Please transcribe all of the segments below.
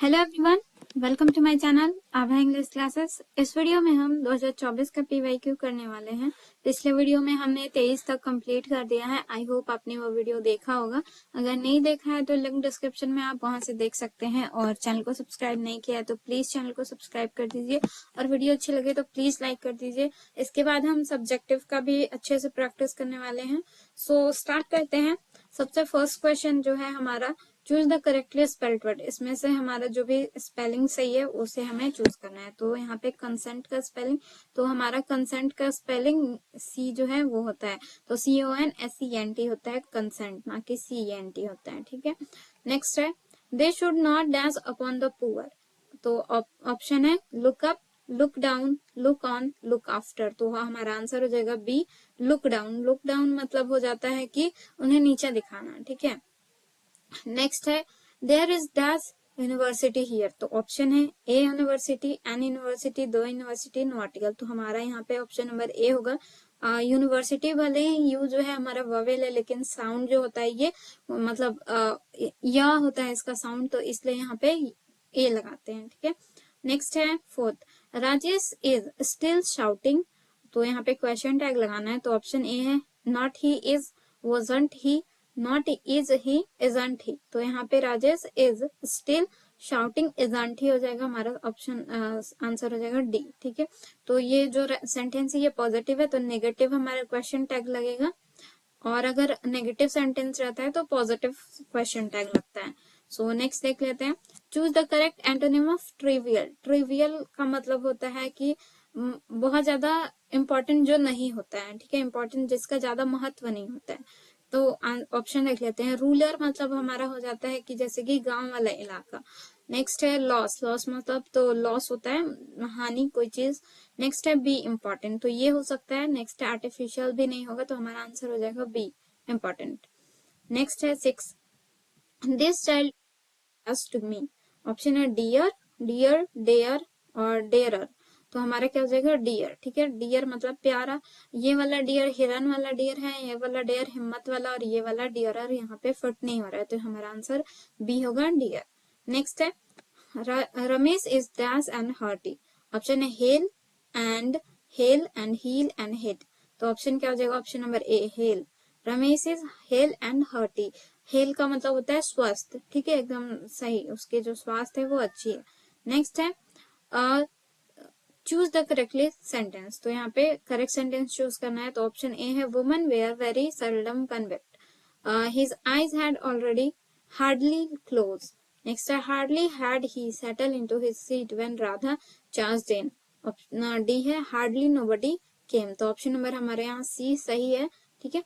Hello everyone, welcome to my channel Abha English classes. इस video में हम 2024 का पीवाईक्यू करने वाले हैं। पिछले वीडियो में हमने 23 तक कंप्लीट कर दिया है। आई होप आपने वो वीडियो देखा होगा। अगर नहीं देखा है तो लिंक डिस्क्रिप्शन में आप वहां से देख सकते हैं, और चैनल को सब्सक्राइब नहीं किया है तो प्लीज चैनल को सब्सक्राइब कर दीजिए, और वीडियो अच्छी लगे तो प्लीज लाइक कर दीजिए। इसके बाद हम सब्जेक्टिव का भी अच्छे से प्रैक्टिस करने वाले हैं। सो स्टार्ट करते हैं। सबसे फर्स्ट क्वेश्चन जो है हमारा, choose the correctly spelled word. इसमें से हमारा जो भी स्पेलिंग सही है उसे हमें चूज करना है। तो यहाँ पे कंसेंट का स्पेलिंग, तो हमारा कंसेंट का स्पेलिंग सी जो है वो होता है, तो CONSENT होता है कंसेंट, ना कि CENT होता है। ठीक है, नेक्स्ट है they should not dash upon the poor. तो ऑप्शन है look up, look down, look on, look after. तो हमारा आंसर हो जाएगा B, look down. Look down मतलब हो जाता है कि उन्हें नीचे दिखाना। ठीक है, नेक्स्ट है there is dash university here. तो ऑप्शन है a university, an university, the university, no article. तो हमारा यहाँ पे ऑप्शन नंबर ए होगा। यूनिवर्सिटी भले ही यू जो है हमारा ववेल है, लेकिन साउंड जो होता है ये मतलब या होता है इसका साउंड, तो इसलिए यहाँ पे ए लगाते हैं। ठीक है, नेक्स्ट है fourth, Rajesh is still shouting. तो यहाँ पे क्वेश्चन टैग लगाना है, तो ऑप्शन ए है not he is, wasn't he, not is he, isn't ही। तो यहाँ पे Rajesh is still shouting isn't ही हो जाएगा। हमारा ऑप्शन आंसर हो जाएगा डी। ठीक है, तो ये जो सेंटेंस है ये पॉजिटिव है, तो नेगेटिव हमारा क्वेश्चन टैग लगेगा, और अगर नेगेटिव सेंटेंस रहता है तो पॉजिटिव क्वेश्चन टैग लगता है। सो नेक्स्ट देख लेते हैं, choose the correct antonym of trivial. Trivial का मतलब होता है कि बहुत ज्यादा इंपॉर्टेंट जो नहीं होता है। ठीक है, इंपॉर्टेंट जिसका ज्यादा महत्व नहीं होता है। तो ऑप्शन देख लेते हैं, रूरल मतलब हमारा हो जाता है कि जैसे कि गांव वाला इलाका। नेक्स्ट है लॉस, लॉस मतलब तो लॉस होता है हानि कोई चीज। नेक्स्ट है बी इम्पोर्टेंट, तो ये हो सकता है। नेक्स्ट है आर्टिफिशियल, भी नहीं होगा, तो हमारा आंसर हो जाएगा बी इम्पोर्टेंट। नेक्स्ट है six, this child to me. Option है डियर, डियर, डेयर और डेयरर। तो हमारा क्या हो जाएगा डियर। ठीक है, डियर मतलब प्यारा। ये वाला डियर हिरन वाला डियर है, ये वाला डियर हिम्मत वाला, और ये वाला डियरर यहाँ पे फिट नहीं हो रहा है, तो हमारा आंसर बी होगा डियर। नेक्स्ट है Ramesh is dash and hearty. Option है hale and, hale and heal and hit. तो ऑप्शन क्या हो जाएगा, option number A hale. Ramesh is hale and hearty. Hale का मतलब होता है स्वस्थ। ठीक है, एकदम सही, उसके जो स्वास्थ्य है वो अच्छी है। नेक्स्ट है चूज द करेक्टली सेंटेंस। तो यहाँ पे करेक्ट सेंटेंस चूज करना है, तो ऑप्शन ए है woman were very seldom convict, his eyes had already hardly closed. Next है hardly had he settled into his seat when Radha charged in. Option D है hardly nobody came. तो option number हमारे यहाँ सी सही है। ठीक है,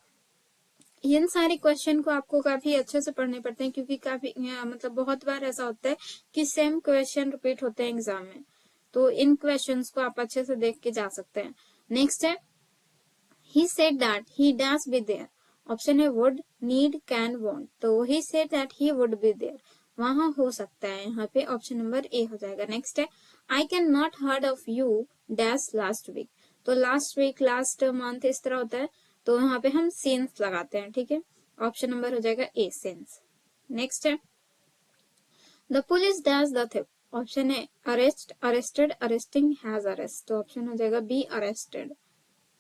इन सारे क्वेश्चन को आपको काफी अच्छे से पढ़ने पड़ते हैं, क्योंकि काफी मतलब बहुत बार ऐसा होता है कि सेम क्वेश्चन रिपीट होते हैं एग्जाम में। तो इन क्वेश्चंस को आप अच्छे से देख के जा सकते हैं। नेक्स्ट है he said that he does be there। Option है would, need, can, want। तो he said that he would be there, वहां हो सकता है, यहाँ पे ऑप्शन नंबर ए हो जाएगा। नेक्स्ट है I can not heard of you dash last week। तो लास्ट वीक, लास्ट मंथ इस तरह होता है, तो यहाँ पे हम since लगाते हैं। ठीक है, ऑप्शन नंबर हो जाएगा ए since। नेक्स्ट है the police dash the thief. Option है arrest, arrested, arresting, has arrest. तो ऑप्शन हो जाएगा बी अरेस्टेड।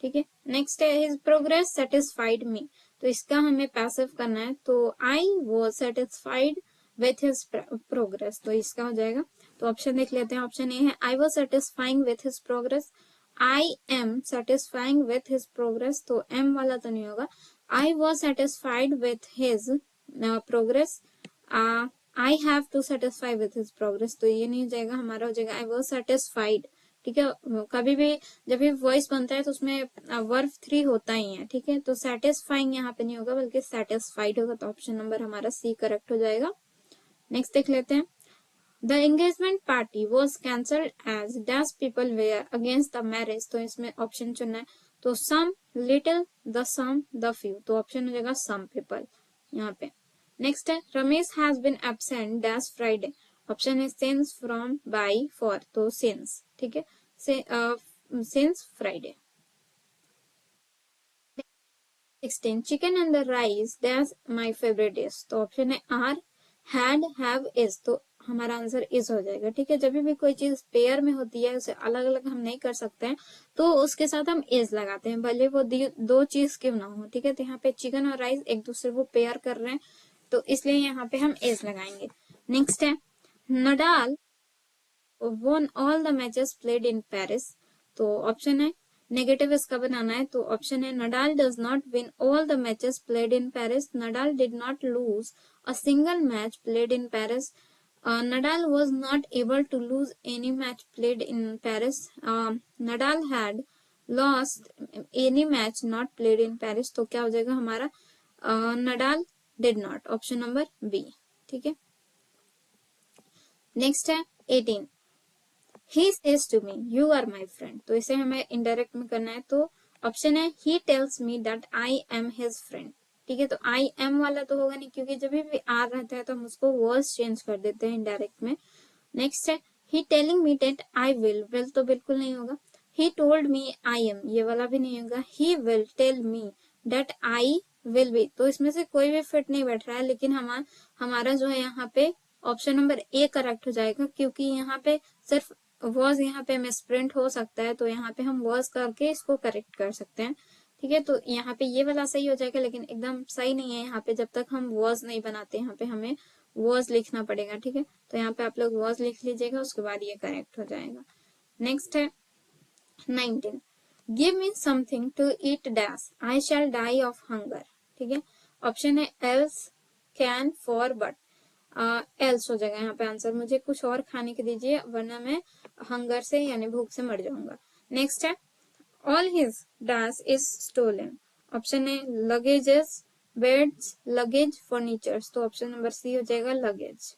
ठीक है, नेक्स्ट है हिज प्रोग्रेस सेटिस्फाइड मी। तो इसका हमें पैसिव करना है, तो आई was satisfied with his progress. तो इसका हो जाएगा, तो ऑप्शन देख लेते हैं। ऑप्शन ए है I was satisfying with his progress, I am satisfying with his progress. तो एम वाला तो नहीं होगा। I was satisfied with his progress, I have to satisfy with his progress. तो ये नहीं हो जाएगा, हमारा हो जाएगा आई वाज सेटिस्फाइड। ठीक है, कभी भी जब भी वॉइस बनता है तो उसमें वर्ब 3 होता ही है। ठीक है, तो सेटिस्फाइंग यहाँ पे नहीं होगा, बल्कि सेटिस्फाइड होगा। तो ऑप्शन नंबर हमारा सी करेक्ट हो जाएगा। नेक्स्ट देख लेते हैं, the engagement party was cancelled as dash people were against the marriage. तो इसमें ऑप्शन चुनना है, तो some, little, the some, the few. तो ऑप्शन हो जाएगा सम पीपल यहाँ पे। नेक्स्ट है Ramesh has been absent dash Friday. Option है सिंस, फ्रॉम, बाय, फॉर। तो सिंस। ठीक है, since Friday. 16 chicken and the rice that's my favourite dish. तो ऑप्शन है आर, हैड, हैव, इज। तो हमारा आंसर इज हो जाएगा। ठीक है, जब भी कोई चीज पेयर में होती है, उसे अलग अलग हम नहीं कर सकते हैं, तो उसके साथ हम इज लगाते हैं, भले वो दो चीज क्यों ना हो। ठीक है, तो यहाँ पे चिकन और राइस एक दूसरे को पेयर कर रहे हैं, तो इसलिए यहाँ पे हम इज लगाएंगे। नेक्स्ट है Nadal won all the matches played in Paris। तो ऑप्शन है नेगेटिव इसका बनाना है, तो ऑप्शन है Nadal does not win all the matches played in Paris, Nadal did not lose a single match played in Paris, Nadal was not able to lose any match played in Paris, Nadal had lost any match not played in Paris। तो क्या हो जाएगा हमारा Nadal did not, option number B. ठीक है, next है 18 he says to me you are my friend। तो इसे हमें इनडायरेक्ट में करना है, तो ऑप्शन है he tells me that I am his friend। ठीक है, तो आई एम वाला तो होगा नहीं, क्योंकि जब भी आर रहता है तो हम उसको वर्ड्स चेंज कर देते हैं इनडायरेक्ट में। नेक्स्ट है he telling me that I will तो बिल्कुल नहीं होगा। he told me I am, ये वाला भी नहीं होगा। he will tell me that I will be, तो इसमें से कोई भी फिट नहीं बैठ रहा है, लेकिन हमारा जो है यहाँ पे ऑप्शन नंबर ए करेक्ट हो जाएगा, क्योंकि यहाँ पे सिर्फ वॉज यहाँ पे मिसप्रिंट हो सकता है, तो यहाँ पे हम वॉज करके इसको करेक्ट कर सकते हैं। ठीक है, तो यहाँ पे ये वाला सही हो जाएगा, लेकिन एकदम सही नहीं है यहाँ पे, जब तक हम वॉज नहीं बनाते यहाँ पे हमें वॉज लिखना पड़ेगा। ठीक है, तो यहाँ पे आप लोग वॉज लिख लीजिएगा, उसके बाद ये करेक्ट हो जाएगा। नेक्स्ट है 19 give me something to eat dash I shall die of hunger. ठीक है, ऑप्शन है else, can, for, but. Else हो जाएगा यहाँ पे आंसर, मुझे कुछ और खाने के दीजिए वरना मैं हंगर से यानी भूख से मर जाऊंगा। नेक्स्ट है all his dash is stolen, option है लगेजेस, बेड्स, लगेज, फर्नीचर्स। तो ऑप्शन नंबर सी हो जाएगा लगेज।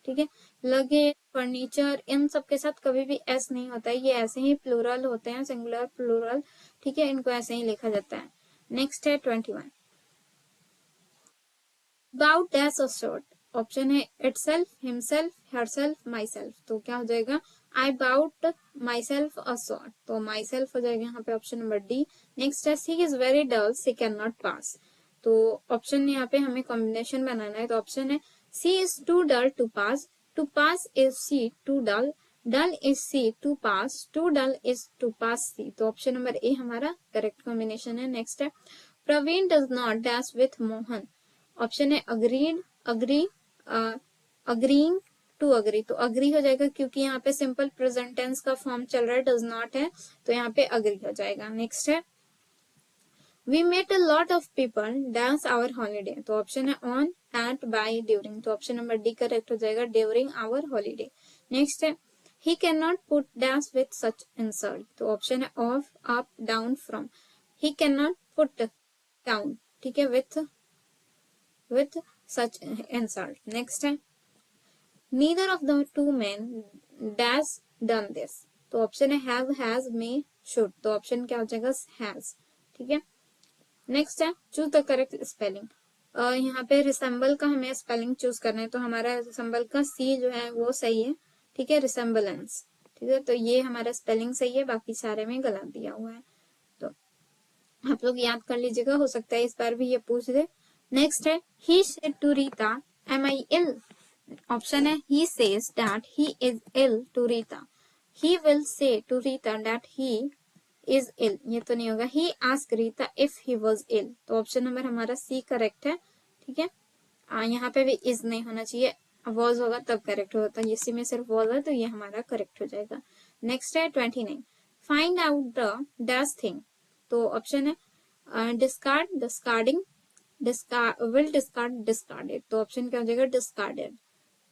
ठीक है, लगेज, फर्नीचर, इन सब के साथ कभी भी एस नहीं होता है, ये ऐसे ही प्लूरल होते हैं, सिंगुलर प्लूरल। ठीक है, इनको ऐसे ही लिखा जाता है। नेक्स्ट है 21 about dash a short, option है itself, himself, herself, myself। तो क्या हो जाएगा I bought myself a sword, तो myself हो जाएगा यहाँ पे ऑप्शन नंबर डी। नेक्स्ट है she is very dull, she cannot pass। तो ऑप्शन यहाँ पे हमें कॉम्बिनेशन बनाना है, तो ऑप्शन है she is too dull to pass is she too dull, dull is she to pass, too dull is to pass she। तो option number A हमारा correct combination है। नेक्स्ट है Praveen does not dash with Mohan, option है agreed, agree, agreeing to agree. तो agree हो जाएगा, क्योंकि यहाँ पे सिंपल प्रेजेंट टेंस का फॉर्म चल रहा है, डज नॉट है, तो यहाँ पे अग्री हो जाएगा। नेक्स्ट है we met a lot of people dash our holiday. तो ऑप्शन है ऑन, एट, बाय, ड्यूरिंग। तो ऑप्शन नंबर डी करेक्ट हो जाएगा, ड्यूरिंग आवर हॉलीडे। नेक्स्ट है he can not put dash with such insult. तो option है off, up, down, from. He can not put down, ठीक है, with such insult। Next है neither of the two men dash done this। तो option है have, has, may, should। तो option क्या हो जाएगा has। ठीक है, नेक्स्ट है चूज द करेक्ट स्पेलिंग। यहाँ पे रिसेंबल का हमें स्पेलिंग चूज करना है, तो हमारा रिसेंबल का सी जो है वो सही है। ठीक है, रिसेंबलेंस। ठीक है, तो ये हमारा स्पेलिंग सही है, बाकी सारे में गलत दिया हुआ है, तो आप लोग याद कर लीजिएगा, हो सकता है इस बार भी ये पूछ दे। नेक्स्ट है he said to Rita am I ill। Option है he says that he is ill to Rita, he will say to Rita that he is ill, ये तो नहीं होगा। he asked Rita if he was ill। तो option number हमारा C correct है। ठीक है, यहाँ पे भी इज नहीं होना चाहिए, वॉज होगा तब करेक्ट होता है, इसी में सिर्फ वॉज है, तो ये हमारा करेक्ट हो जाएगा। नेक्स्ट है 29 find out the dash thing. तो ऑप्शन है discard, discarding, will discard, discarded। तो ऑप्शन क्या हो जाएगा discarded,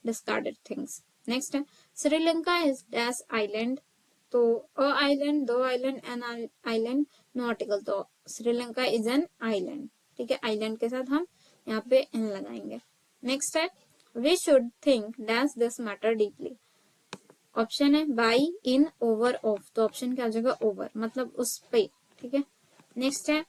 discarded things। नेक्स्ट है श्रीलंका इज डैश आइलैंड। तो a island, the island, an island, no article. तो श्रीलंका इज एन आइलैंड। ठीक है, आइलैंड के साथ हम यहाँ पे एन लगाएंगे। नेक्स्ट है we should think dash this matter deeply. Option है बाई, इन, ओवर, ऑफ। तो ऑप्शन क्या हो जाएगा ओवर, मतलब उस पे। ठीक है, नेक्स्ट है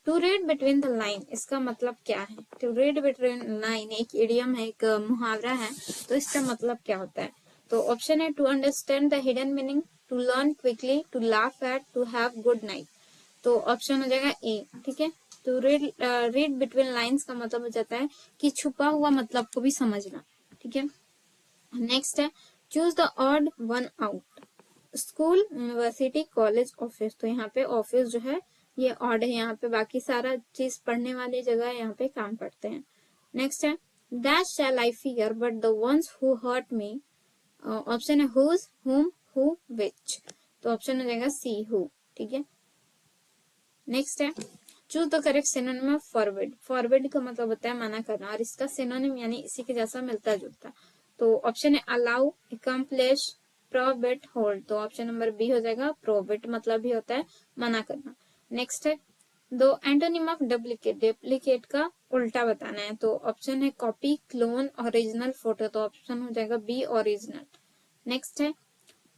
to read between the line, इसका मतलब क्या है। टू रीड बिटवीन लाइन एक इडियम है, एक मुहावरा है, तो इसका मतलब क्या होता है। तो ऑप्शन है to understand the hidden meaning, to learn quickly, to laugh at, to have good night. तो ऑप्शन हो जाएगा ए। ठीक है, तो रीड बिटवीन लाइन्स का मतलब हो जाता है कि छुपा हुआ मतलब को भी समझना। ठीक है, नेक्स्ट है choose the odd one out. School, university, college, office. तो यहाँ पे ऑफिस जो है ये ऑड है, यहाँ पे बाकी सारा चीज पढ़ने वाली जगह यहाँ पे काम पड़ते हैं। नेक्स्ट है that shall I fear but the ones who hurt me. Option है हुज, हुम, हु, विच। तो ऑप्शन हो जाएगा सी, हु। ठीक है। नेक्स्ट है choose the correct synonym of forward. Forward का मतलब होता है मना करना, और इसका सिनोनिम यानी इसी के जैसा मिलता जुलता। तो ऑप्शन है अलाउ, अकम्प्लिश, प्रोहिबिट, होल्ड। तो ऑप्शन नंबर बी हो जाएगा। प्रोहिबिट मतलब भी होता है मना करना। नेक्स्ट है दो एंटोनिम ऑफ डुप्लीकेट। डुप्लीकेट का उल्टा बताना है। तो ऑप्शन है कॉपी, क्लोन, ओरिजिनल, फोटो। तो ऑप्शन हो जाएगा बी, ओरिजिनल। नेक्स्ट है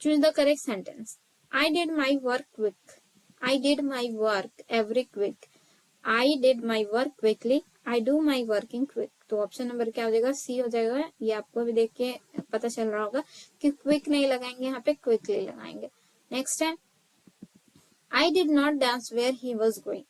choose the correct sentence. I did my work quick. I did my work every quick. I did my work quickly. I do my working quick. तो option number क्या हो जाएगा? सी हो जाएगा। ये आपको भी देख के पता चल रहा होगा कि क्विक नहीं लगाएंगे, यहाँ पे क्विकली लगाएंगे। नेक्स्ट है I did not dance where he was going.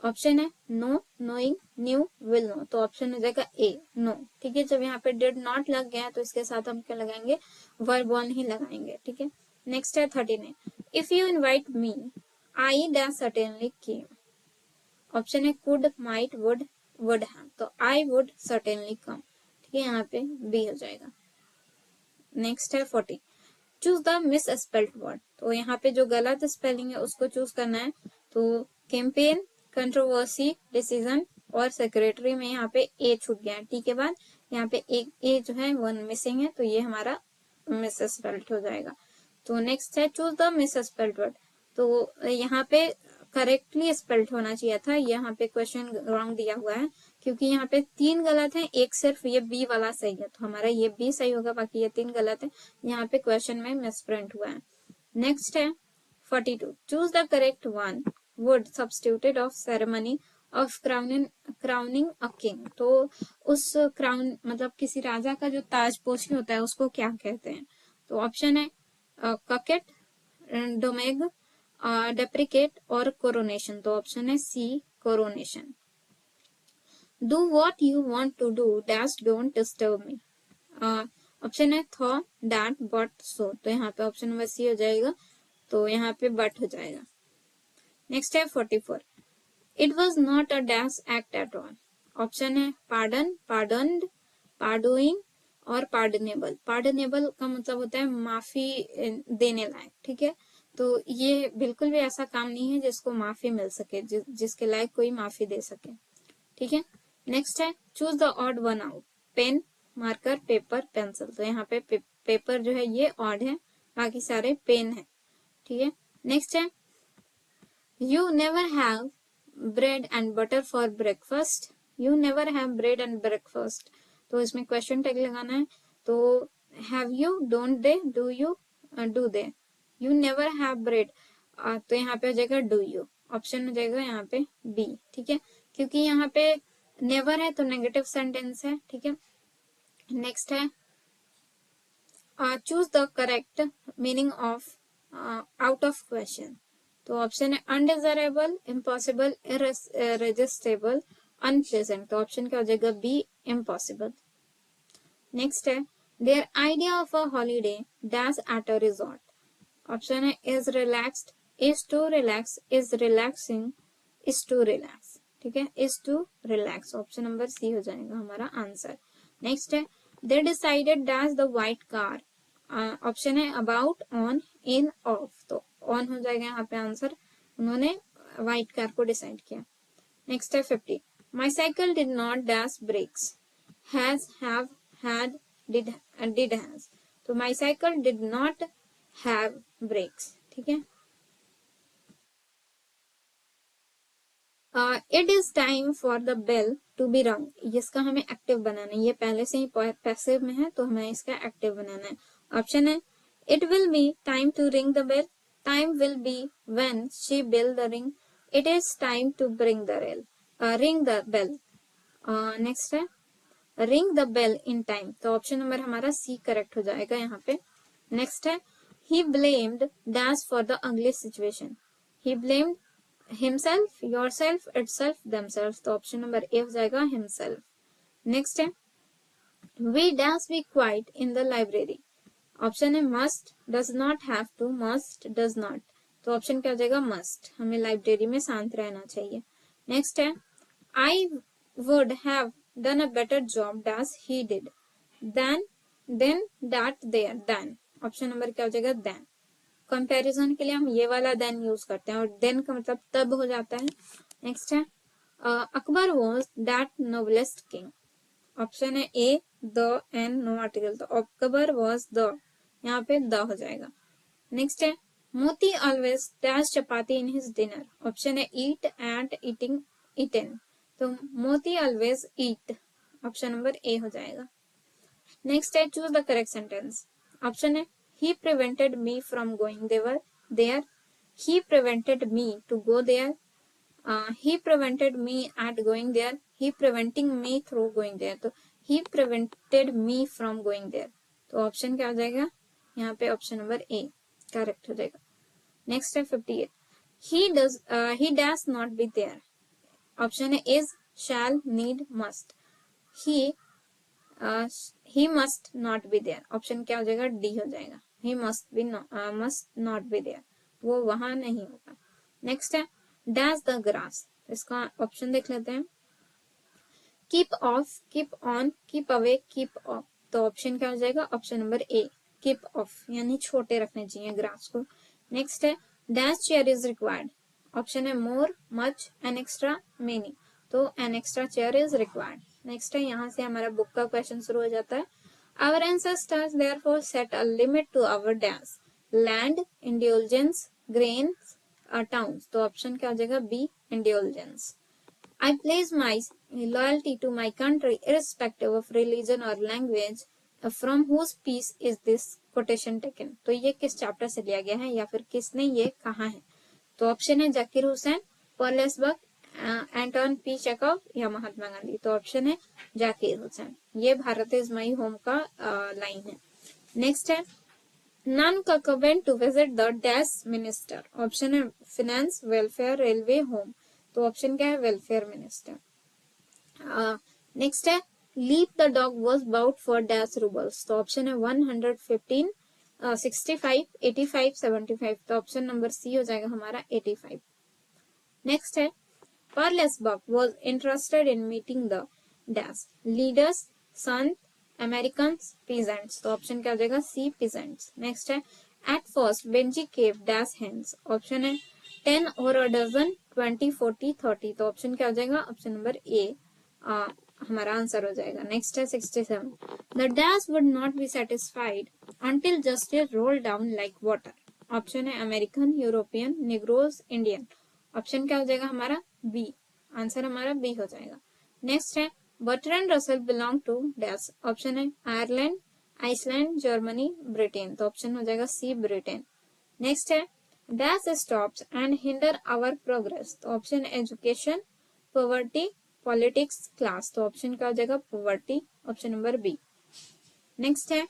Option है know, knowing, knew, will know. तो ऑप्शन हो जाएगा ए, नो। ठीक है। जब यहाँ पे डिड नॉट लग गया तो इसके साथ हम क्या लगाएंगे? वर्ब वन ही लगाएंगे। ठीक है। नेक्स्ट है 13 if you invite me I dash certainly came. Option है कुड, माइट, वुड हैव। तो आई वुड सर्टेनली कम। ठीक है। यहाँ पे बी हो जाएगा। नेक्स्ट है 40 choose the miss spelled word. तो यहाँ पे जो गलत स्पेलिंग है उसको चूज करना है। तो कैंपेन, कंट्रोवर्सी, डिसीजन और सेक्रेटरी में यहाँ पे ए छूट गया है। टी के बाद यहाँ पे एक ए जो है वन मिसिंग है, तो ये हमारा मिस स्पेल्ड हो जाएगा। तो नेक्स्ट है choose the miss spelled word. तो यहाँ पे करेक्टली स्पेल्ड होना चाहिए था, यहाँ पे क्वेश्चन रॉन्ग दिया हुआ है क्योंकि यहाँ पे 3 गलत है, एक सिर्फ ये बी वाला सही है। तो हमारा ये बी सही होगा, बाकी ये 3 गलत है। यहाँ पे क्वेश्चन में मिसप्रिंट हुआ है। नेक्स्ट है 42 choose the correct one would substituted of ceremony of crowning a king. तो उस क्राउन मतलब किसी राजा का जो ताजपोशी होता है उसको क्या कहते हैं? तो ऑप्शन है ककेट, डोमेग, डेप्रिकेट और कोरोनेशन। तो ऑप्शन है C, coronation. Do what you want to do dash don't disturb me. Option है थॉ, दैट, बट, सो। तो यहाँ पे ऑप्शन नंबर सी हो जाएगा। तो यहाँ पे बट हो जाएगा। नेक्स्ट है 44 it was not a dash act at all. Option है पार्डन, पार्डन्ड, पार्डोइंग और पार्डनेबल। पार्डनेबल का मतलब होता है माफी देने लायक। ठीक है। तो ये बिल्कुल भी ऐसा काम नहीं है जिसको माफी मिल सके, जिसके लायक कोई माफी दे सके। ठीक है। नेक्स्ट है choose the odd one out. Pen, marker, paper, pencil. तो यहाँ पे पेपर जो है ये ऑड है, बाकी सारे पेन है। ठीक है। नेक्स्ट है you never have bread and butter for breakfast. You never have bread and breakfast. तो इसमें क्वेश्चन टैग लगाना है। तो have you, don't they, do you, do they. You never have bread, तो यहाँ पे हो जाएगा डू यू। ऑप्शन हो जाएगा यहाँ पे बी। ठीक है। क्योंकि यहाँ पे नेवर है तो नेगेटिव सेंटेंस है। ठीक है। नेक्स्ट है choose the correct meaning of out of question. तो ऑप्शन है अनडिजायरेबल, इम्पॉसिबल, इररेजिस्टिबल, अनप्लेजेंट। तो ऑप्शन क्या हो जाएगा? B, impossible. नेक्स्ट है their idea of a holiday dash at a resort. Option है is relaxed, is to relax, is relaxing, is to relax. ठीक है। Is to relax. Option number C हो जाएगा हमारा आंसर। नेक्स्ट है they decided dash the white car. Option है about, on, in, of. तो on हो जाएगा यहाँ पे आंसर। उन्होंने व्हाइट कार को डिसाइड किया। नेक्स्ट है 50 my cycle did not dash brakes. Has, have, had, did has. तो my cycle did not have brakes. ठीक है। It is time for the bell to be rung. इसका हमें active बनाना है, ये पहले से ही पैसिव में है तो हमें इसका एक्टिव बनाना है। ऑप्शन है it will be time to ring the bell, time will be when she bell the ring, it is time to ring the bell. Next है ring the bell in time. तो option number हमारा C correct हो जाएगा यहाँ पे। Next है he blamed dash for the ugly situation. He blamed himself, yourself, itself, themselves। तो option number A हो जाएगा himself। नेक्स्ट है we dash B quiet in the library. Option है must, does not, have to, must, does not. तो option क्या हो जाएगा? Must. हमें लाइब्रेरी में शांत रहना चाहिए। नेक्स्ट है I would have done a better job dash he did then that there then. Option number क्या हो जाएगा? देन। कंपैरिजन के लिए हम ये वाला देन यूज करते हैं और देन का मतलब तब हो जाता है। नेक्स्ट है Akbar was that noblest king. Option है ए द एन नो आर्टिकल, तो अकबर वॉज द, यहाँ पे द हो जाएगा। नेक्स्ट है मोती always dash chapati in his dinner. Option है ईट, एट, ईटिंग, ईटन, तो मोती always eat. Option number A हो जाएगा। नेक्स्ट है choose the correct sentence. Option है he prevented me from going there, he prevented me to go there, he prevented me at going there, he preventing me through going there, तो he prevented me from going there, तो option क्या हो जाएगा? यहाँ पे option number A correct हो जाएगा। Next है 58 he does not be there। Option है is, shall, need, must, he must not be there। Option क्या हो जाएगा? डी हो जाएगा। he must not be there, वो वहां नहीं होगा। नेक्स्ट है डैश द ग्रास, इसका ऑप्शन देख लेते हैं। Keep of, keep on, keep away, keep of, तो ऑप्शन क्या हो जाएगा? Option number A keep of, यानी छोटे रखने चाहिए ग्रास को। नेक्स्ट है dash chair is required. Option है मोर, मच, एन एक्स्ट्रा, मेनी, तो an extra chair is required. Next है यहाँ से हमारा बुक का क्वेश्चन शुरू हो जाता है। Our ancestors therefore set a limit to our dash land, indulgence, grains, towns, तो ऑप्शन क्या हो जाएगा? B indulgence। I pledge my loyalty to my country irrespective of religion or language, from whose piece is this quotation taken, तो ये किस chapter से लिया गया है या फिर किसने ये कहा है? तो ऑप्शन है Zakir Hussain, Paul Esberg, Anton P Chekhov या महात्मा गांधी, तो ऑप्शन है जाकिर हुसैन। ये भारत इज माई होम का लाइन है। नेक्स्ट है none concurrent to visit the dash minister. Option है फिनेंस, वेलफेयर, रेलवे, होम, तो ऑप्शन क्या है? Welfare minister. नेक्स्ट है leap the dog was bought for dash roubles, तो ऑप्शन है 115, 65, 85, 75, तो ऑप्शन नंबर सी हो जाएगा हमारा 85। नेक्स्ट है Perlesburg was interested in meeting the dash leaders, Sant, Americans, peasants, तो ऑप्शन क्या हो जाएगा? सी peasants। नेक्स्ट है at first Benji kept dash hens। Option है 10 or a dozen, 20, 40, 30, तो ऑप्शन क्या हो जाएगा? ऑप्शन नंबर ए हमारा आंसर हो जाएगा। नेक्स्ट है 67 the dash would not be satisfied until justice rolled down like water। Option है American, European, Negroes, Indian, option क्या हो जाएगा हमारा? बी, आंसर हमारा बी हो जाएगा। नेक्स्ट है Bertrand Russell belong to dash. Option है आयरलैंड, आइसलैंड, जर्मनी, ब्रिटेन, तो ऑप्शन हो जाएगा सी ब्रिटेन। नेक्स्ट है dash stops and hinder our progress, तो option education, poverty, politics, class, तो ऑप्शन क्या हो जाएगा? Poverty, option number B. Next है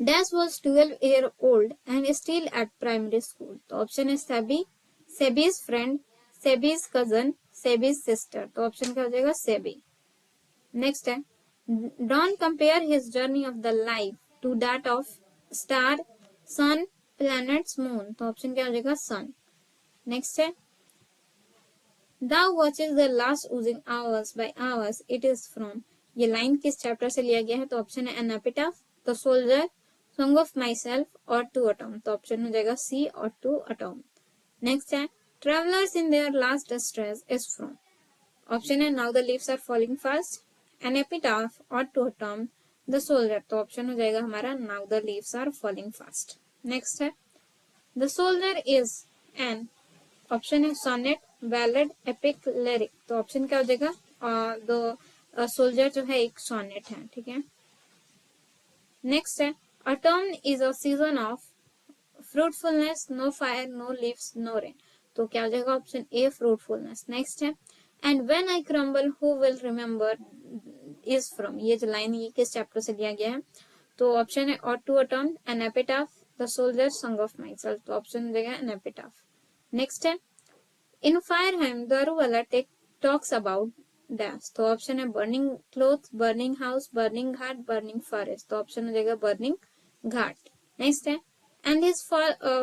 dash was 12 year old and still at primary school, तो ऑप्शन है Seby, Seby's friend, Seby's cousin, Seby's sister, तो ऑप्शन क्या हो जाएगा? सेबी। नेक्स्ट है don't compare his journey of the life to that of star, sun, planets, moon, तो ऑप्शन क्या हो जाएगा? सन। नेक्स्ट है Thou watches the last oozing hours by hours it is from, ये लाइन किस चैप्टर से लिया गया है? तो ऑप्शन है an epitaph, the soldier, song of myself ode to autumn, तो ऑप्शन हो जाएगा C ode to autumn. Next है travellers in their last distress is from, option है now the leaves are falling fast, an epitaph ode to autumn, the soldier, तो option हो जाएगा हमारा now the leaves are falling fast. Next है the soldier is an, option है sonnet, ballad, epic, lyric, तो option क्या हो जाएगा? द सोल्जर जो है एक सोनेट है, ठीक है। नेक्स्ट है autumn is a season of fruitfulness, no fire, no leaves, no rain, तो क्या हो जाएगा? Option A fruitfulness. नेक्स्ट है and when I crumble who will remember is from, ये जो लाइन ये किस चैप्टर से लिया गया है? तो ऑप्शन है ode to autumn, an epitaph, the soldier, song of myself, तो ऑप्शन हो जाएगा एन एपिटाफ। नेक्स्ट है In Fireheim, Daruwala talks about dash, तो ऑप्शन है burning cloth, burning house, burning ghat, burning forest, तो ऑप्शन हो जाएगा बर्निंग घाट। नेक्स्ट है and his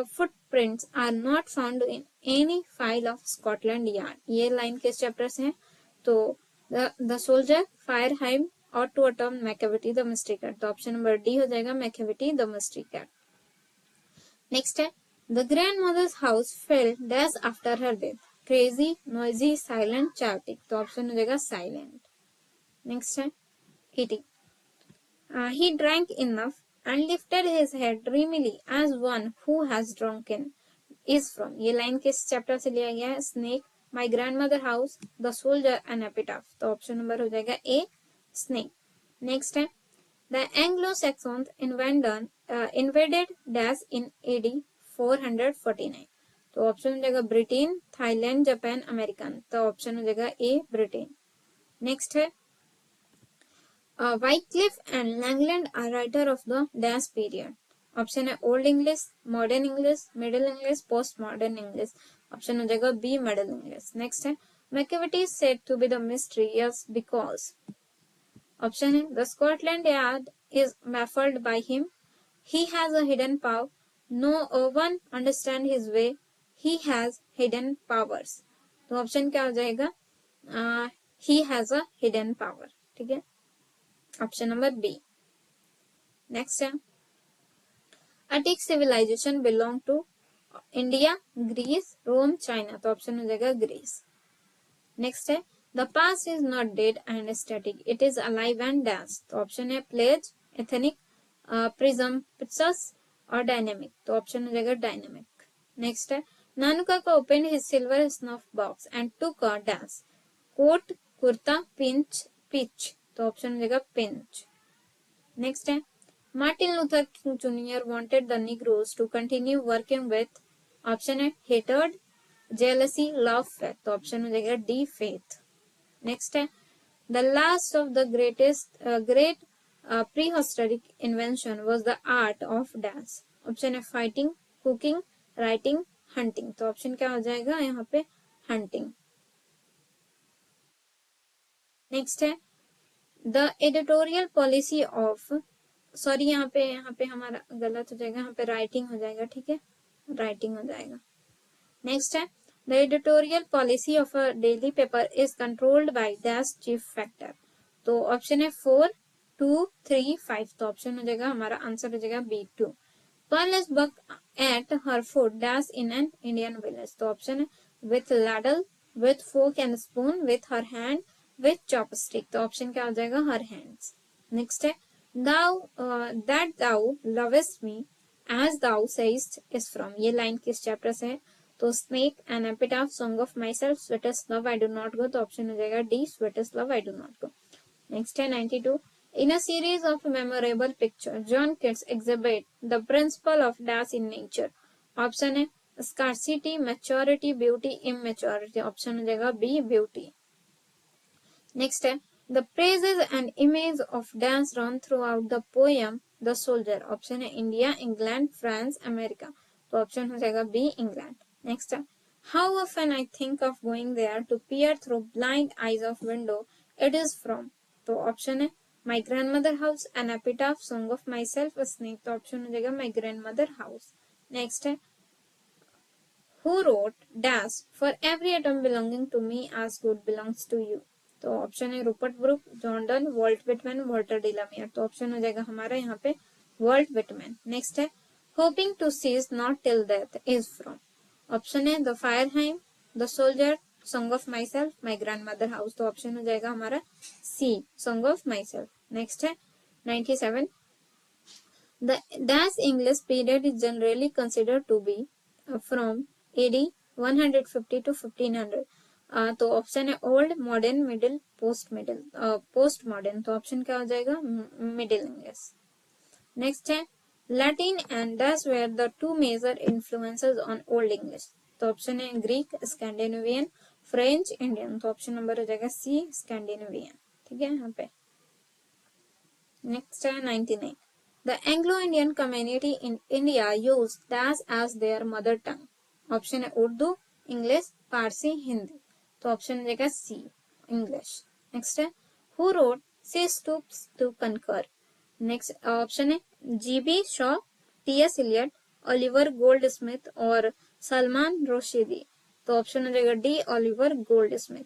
footprints are not found in any file of Scotland Yard, ये line किस chapter से है? तो द सोल्जर, फायरहाइम और to autumn Macavity the mystery cat, तो ऑप्शन नंबर डी हो जाएगा Macavity the mystery cat. Next है the grand mother's house fell dash after her death, crazy, noisy, silent, chaotic, तो option हो जाएगा silent. Next है eating, he drank enough and lifted his head dreamily as one who has drunken is from, ये line किस chapter से लिया गया है? Snake, my grand mother house, the soldier and epitaph, तो ऑप्शन नंबर हो जाएगा ए स्नेक। नेक्स्ट है the Anglo Saxons invaded dash in AD 449, तो ऑप्शन हो जाएगा ब्रिटेन, थाईलैंड, जापान, अमेरिकन, तो ऑप्शन हो जाएगा ए ब्रिटेन। नेक्स्ट है Wycliffe and Langland are writer of the dash period, option है old English, modern English, middle English, post modern English, option हो जाएगा बी मिडिल इंग्लिश। नेक्स्ट है Macavity is said to be the mysterious because, option है the Scotland Yard is baffled by him, he has a hidden power, no one understand his way, he has hidden powers, तो option क्या हो जाएगा? he has a hidden power, ठीक है, option number B. Next है Attic civilisation belong to India, Greece, Rome, China, तो option हो जाएगा ग्रीस। नेक्स्ट है the past is not dead and static, it is alive and dash, तो option है pledge, ethnic, presumptuous और dynamic, तो option हो जाएगा डायनेमिक। नेक्स्ट है नानुका का open his silver snuff box and took a dash, coat, kurta, pinch, pitch, तो ऑप्शन हो जाएगा पिंच। नेक्स्ट है Martin Luther King junior wanted the negroes to continue working with, option है हेटर्ड, जेलसी, लव, फेथ, तो option हो जाएगा D faith. Next है the last of the great prehistoric invention was the art of dash, option है fighting, cooking, writing, hunting, तो option क्या हो जाएगा यहाँ पे हंटिंग। नेक्स्ट है the editorial policy of, sorry यहाँ पे हमारा गलत हो जाएगा, यहाँ पे राइटिंग हो जाएगा, ठीक है, राइटिंग हो जाएगा। नेक्स्ट है the editorial policy of a daily paper is controlled by dash chief factor, तो ऑप्शन है 4, 2, 3, 5, तो ऑप्शन हो जाएगा हमारा आंसर हो जाएगा B 2। Pearl is Buck ate her food dash in an Indian village, तो ऑप्शन है with ladle, with fork and spoon, with her hand, with chopstick, तो ऑप्शन क्या हो जाएगा हर हैंड्स। नेक्स्ट है that thou lovest me as thou sayest is from, ये line किस chapter से है? तो snake, an epitaph, song of myself, sweetest love I do not go, तो ऑप्शन हो जाएगा D sweetest love I do not go. Next है 92 in a series of memorable picture John Keats exhibit the principle of dash in nature, option है scarcity, maturity, beauty, immaturity, option हो जाएगा B beauty. Next है The praises and image of dance run throughout the poem The Soldier, option है India, England, France, America, तो option हो जाएगा B England. Next है How often I think of going there to peer through blind eyes of window it is from, तो option है My grandmother house, an epitaph, song of myself, a snake, तो option हो जाएगा My grandmother house। Next है Who wrote dash for every atom belonging to me as good belongs to you, तो option है Rupert Brooke, John Donne, Walt Whitman, Walter de la Mare, तो option हो जाएगा हमारा यहाँ पे वॉल्ट विटमैन। नेक्स्ट है hoping to cease not till death is from, option है the fire hymn, the soldier, song of myself, my grand mother house, तो option हो जाएगा हमारा C song of myself. Next है 97 the dash English period is generally considered to be from AD 150 to 1500, तो option है old, modern, middle, post modern, तो option क्या हो जाएगा मिडिल इंग्लिश। नेक्स्ट है Latin and dash where the two major influences on old English, तो option है Greek, Scandinavian, French, Indian, तो ऑप्शन नंबर हो जाएगा सी स्कैंडिनेवियन, ठीक है यहाँ पे। नेक्स्ट है 99 the Anglo Indian community in India use dash as their mother tongue, option है उर्दू, इंग्लिश, फारसी, हिंदी, तो ऑप्शन हो जाएगा सी इंग्लिश। नेक्स्ट है who wrote she stoops to conquer. Next option है G B Shaw, T S. Eliot, Oliver Goldsmith और सलमान रुश्दी। तो option हो जाएगा डी, ओलिवर गोल्ड स्मिथ।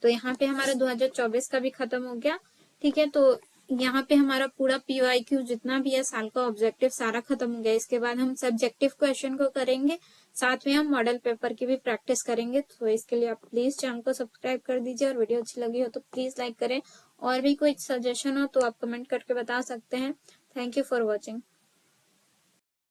तो यहाँ पे हमारा 2024 का भी खत्म हो गया। ठीक है, तो यहाँ पे हमारा पूरा पीवाईक्यू जितना भी है साल का ऑब्जेक्टिव सारा खत्म हो गया। इसके बाद हम सब्जेक्टिव क्वेश्चन को करेंगे, साथ में हम मॉडल पेपर की भी प्रैक्टिस करेंगे। तो इसके लिए आप प्लीज चैनल को सब्सक्राइब कर दीजिए और वीडियो अच्छी लगी हो तो प्लीज लाइक करें। और भी कोई सजेशन हो तो आप कमेंट करके बता सकते हैं। Thank you for watching.